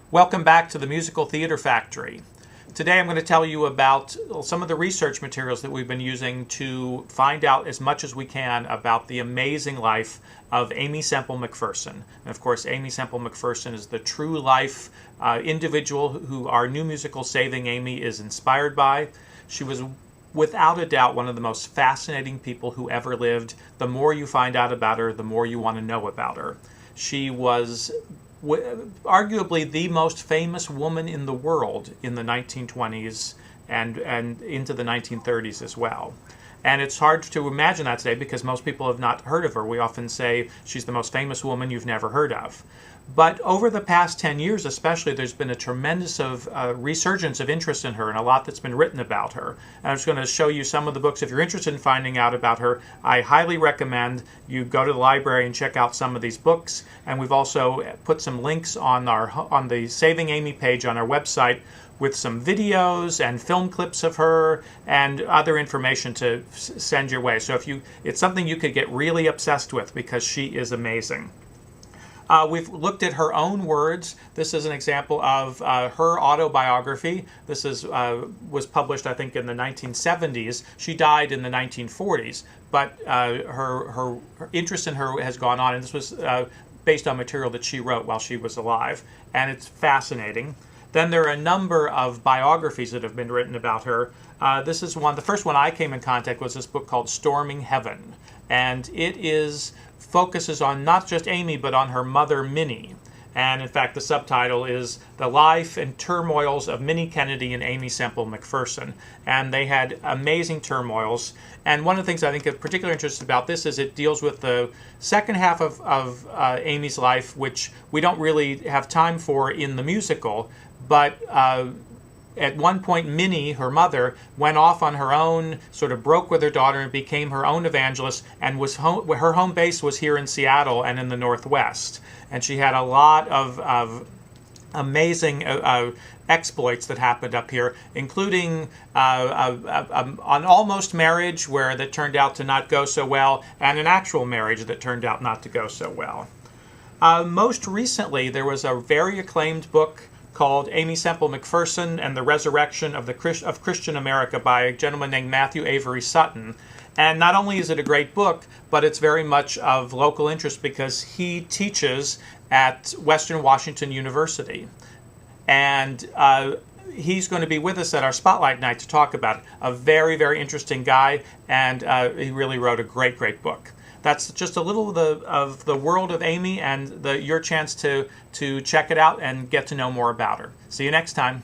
Welcome back to the Musical Theater Factory. Today I'm going to tell you about some of the research materials that we've been using to find out as much as we can about the amazing life of Aimee Semple McPherson. And of course, Aimee Semple McPherson is the true life individual who our new musical Saving Aimee is inspired by. She was without a doubt one of the most fascinating people who ever lived. The more you find out about her, the more you want to know about her. She was arguably the most famous woman in the world in the 1920s and into the 1930s as well. And it's hard to imagine that today because most people have not heard of her. We often say she's the most famous woman you've never heard of. But over the past 10 years especially, there's been a tremendous resurgence of interest in her and a lot that's been written about her. And I'm just going to show you some of the books. If you're interested in finding out about her, I highly recommend you go to the library and check out some of these books. And we've also put some links on the Saving Aimee page on our website with some videos and film clips of her and other information to send your way. So it's something you could get really obsessed with because she is amazing. We've looked at her own words. This is an example of her autobiography. This was published, I think, in the 1970s. She died in the 1940s, but her interest in her has gone on, and this was based on material that she wrote while she was alive, and it's fascinating. Then there are a number of biographies that have been written about her. This is one. The first one I came in contact was this book called Storming Heaven, and it focuses on not just Aimee, but on her mother, Minnie. And in fact, the subtitle is The Life and Turmoils of Minnie Kennedy and Aimee Semple McPherson. And they had amazing turmoils. And one of the things I think of particular interest about this is it deals with the second half of Aimee's life, which we don't really have time for in the musical, but at one point, Minnie, her mother, went off on her own, sort of broke with her daughter and became her own evangelist, and her home base was here in Seattle and in the Northwest. And she had a lot of amazing exploits that happened up here, including an almost marriage that turned out to not go so well, and an actual marriage that turned out not to go so well. Most recently, there was a very acclaimed book called Aimee Semple McPherson and the Resurrection of Christian America by a gentleman named Matthew Avery Sutton. And not only is it a great book, but it's very much of local interest because he teaches at Western Washington University. And he's going to be with us at our Spotlight Night to talk about it. A very, very interesting guy, and he really wrote a great, great book. That's just a little of the world of Aimee and your chance to check it out and get to know more about her. See you next time.